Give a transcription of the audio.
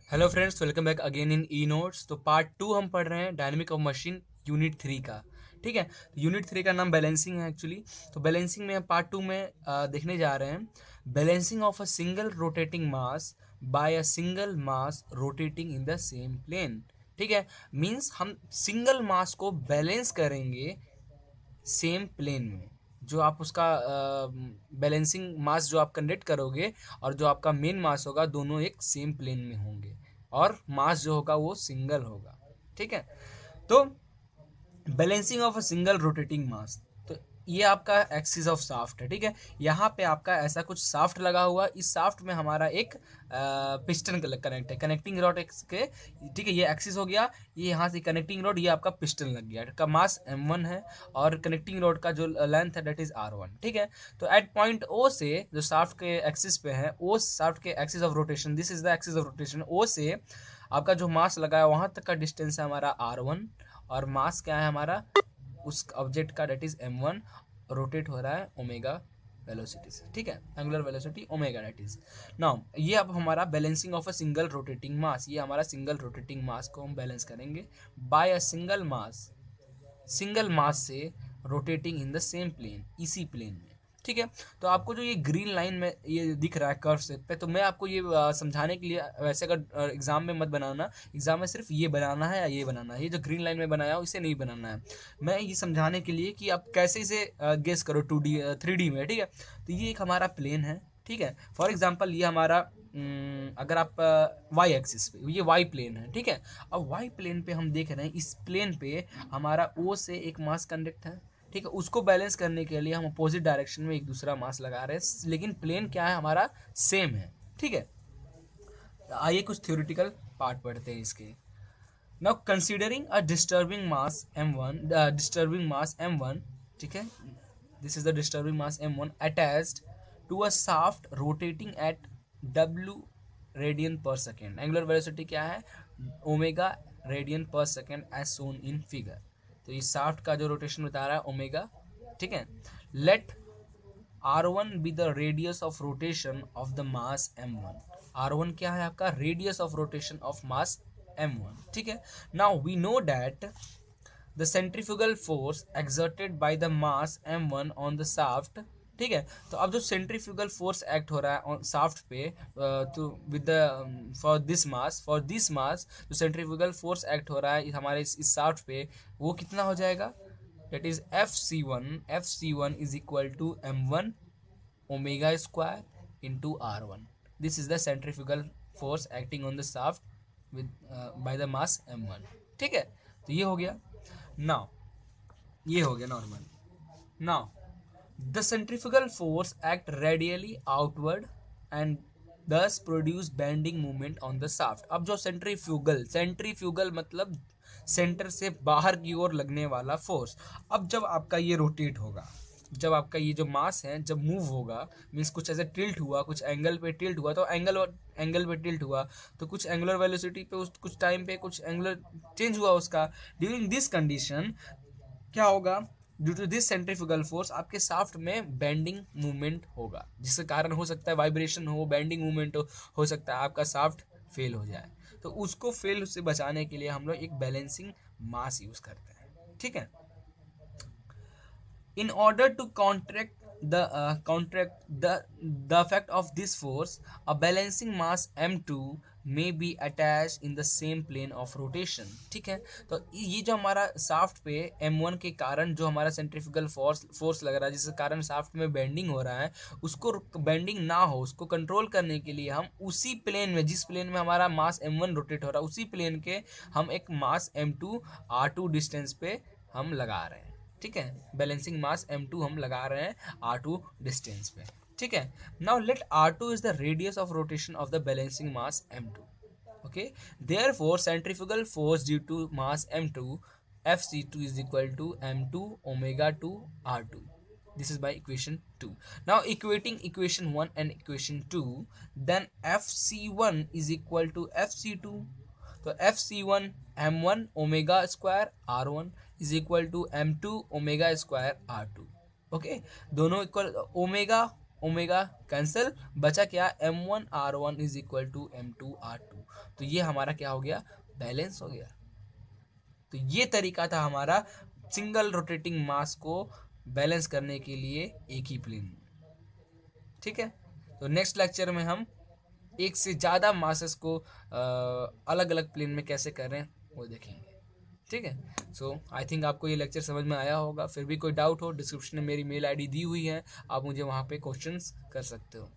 Hello friends, welcome back again in e notes. तो part 2 हम पढ़ रहे हैं डायनेमिक ऑफ मशीन यूनिट 3 का। ठीक है, तो यूनिट 3 का नाम बैलेंसिंग है एक्चुअली। तो बैलेंसिंग में पार्ट 2 में देखने जा रहे हैं balancing of a single rotating mass by a single mass rotating in the same plane. ठीक है, मीन्स हम सिंगल मास को बैलेंस करेंगे सेम प्लेन में। जो आप उसका बैलेंसिंग मास जो आप कंडक्ट करोगे और जो आपका मेन मास होगा, दोनों एक सेम प्लेन में होंगे और मास जो होगा वो सिंगल होगा। ठीक है, तो balancing of a single rotating mass, तो ये आपका एक्सिस ऑफ शाफ्ट है। ठीक है, यहाँ पे आपका ऐसा कुछ शाफ्ट लगा हुआ, इस शाफ्ट में हमारा एक पिस्टन कनेक्ट है, कनेक्टिंग रॉड के। ठीक है, ये एक्सिस हो गया, ये यहाँ से कनेक्टिंग रॉड, ये आपका पिस्टन लग गया, का मास m1 है और कनेक्टिंग रॉड का जो लेंथ है डेट इज r1। ठीक है, तो एट पॉइंट o से जो शाफ्ट के एक्सिस पे है, o शाफ्ट के axis of rotation, this is the axis of rotation, o से आपका जो मास लगा है वहां तक का डिस्टेंस है हमारा r1, और मास क्या है हमारा उस ऑब्जेक्ट का, डेट इज m1, रोटेट हो रहा है ओमेगा वेलोसिटी से। ठीक है, angular velocity omega that is. Now ये अब हमारा balancing of a single rotating mass, ये हमारा सिंगल रोटेटिंग मास को हम बैलेंस करेंगे बाय अ सिंगल मास से rotating in the same plane, इसी प्लेन में। ठीक है, तो आपको जो ये ग्रीन लाइन में ये दिख रहा है कर्व से पे, तो मैं आपको ये समझाने के लिए, वैसे अगर एग्जाम में मत बनाना, एग्जाम में सिर्फ ये बनाना है या ये बनाना है, ये जो ग्रीन लाइन में बनाया हो इसे नहीं बनाना है। मैं ये समझाने के लिए कि आप कैसे इसे गेस करो 2D 3D में। ठीक है, तो ये एक हमारा प्लेन है। ठीक है, फॉर एग्जाम्पल ये हमारा अगर आप वाई एक्सिस पे, ये वाई प्लेन है। ठीक है, अब वाई प्लेन पे हम देख रहे हैं, इस प्लेन पे हमारा ओ से एक मास कंडक्ट है। ठीक है, उसको बैलेंस करने के लिए हम अपोजिट डायरेक्शन में एक दूसरा मास लगा रहे हैं, लेकिन प्लेन क्या है हमारा, सेम है। ठीक है, आइए कुछ थ्योरेटिकल पार्ट पढ़ते हैं इसके। Now considering a disturbing mass m1। ठीक है, this is the disturbing mass m1 attached to a shaft rotating at w radian per second. Angular velocity क्या है, omega radian per second as shown in figure. तो इस shaft का जो rotation बता रहा है ओमेगा। ठीक है, let r1 be the radius of rotation of the mass m1। r1 क्या है आपका, radius of rotation of mass m1। ठीक है, now we know that the centrifugal force exerted by the mass m1 on the shaft. ठीक है, तो अब जो सेंट्रीफ्यूगल फोर्स एक्ट हो रहा है ऑन शाफ्ट पे, तो with the for this mass जो सेंट्रीफ्यूगल फोर्स एक्ट हो रहा है हमारे इस शाफ्ट पे, वो कितना हो जाएगा, that is Fc1 is equal to m1 omega square into r1। this is the centrifugal force acting on the shaft with by the mass m1। ठीक है, तो ये हो गया। नाउ ये हो गया normal. Now the centrifugal force act radially outward and thus produce bending movement on the shaft. अब जो सेंट्रीफ्यूगल मतलब सेंटर से बाहर की ओर लगने वाला फोर्स, अब जब आपका ये रोटेट होगा, जब आपका ये जो मास है जब मूव होगा, मीन्स कुछ ऐसे टिल्ट हुआ, कुछ एंगल पे टिल्ट हुआ, तो एंगल पे टिल्ट हुआ, तो कुछ एंगुलर वेलोसिटी पे उस कुछ टाइम पे कुछ एंगुलर चेंज हुआ उसका। ड्यूरिंग दिस कंडीशन क्या होगा, due to this centrifugal force आपके शाफ्ट में बेंडिंग मूवमेंट होगा, जिसके कारण हो सकता है वाइब्रेशन हो, बेंडिंग मूवमेंट हो सकता है आपका शाफ्ट फेल हो जाए। तो उसको फेल से बचाने के लिए हम लोग एक बैलेंसिंग मास यूज करते हैं। ठीक है, in order to counteract the effect of this force, a balancing mass m2 may be attached in the same plane of rotation। ठीक है, तो ये जो हमारा शाफ्ट पे m1 के कारण जो हमारा सेंट्रीफ्यूगल फोर्स लग रहा है, जिसके कारण शाफ्ट में बेंडिंग हो रहा है, उसको बेंडिंग ना हो उसको कंट्रोल करने के लिए हम उसी प्लेन में, जिस प्लेन में हमारा मास m1 रोटेट हो रहा है, उसी प्लेन के हम एक मास m2 r2 डिस्टेंस पे हम लगा रहे हैं। ठीक है, बैलेंसिंग मास m2 हम लगा रहे हैं r2 डिस्टेंस पे। ठीक है, now let r2 is the radius of rotation of the balancing mass m2। Okay, therefore centrifugal force due to mass m2 fc2 is equal to m2 omega 2 r2। this is by equation 2। now equating equation 1 and equation 2, then fc1 is equal to fc2। तो fc1 m1 omega square r1 is equal to m2 omega square r2। Okay, दोनों equal, omega omega cancel, बचा क्या, M1R1 is equal to M2R2। तो ये हमारा क्या हो गया, बैलेंस हो गया। तो ये तरीका था हमारा सिंगल रोटेटिंग मास को बैलेंस करने के लिए एक ही प्लेन में। ठीक है, तो नेक्स्ट लेक्चर में हम एक से ज़्यादा मासेस को अलग अलग प्लेन में कैसे कर रहे हैं वो देखेंगे। ठीक है, सो आई थिंक आपको ये लेक्चर समझ में आया होगा। फिर भी कोई डाउट हो, डिस्क्रिप्शन में मेरी मेल आईडी दी हुई है, आप मुझे वहाँ पे क्वेश्चंस कर सकते हो।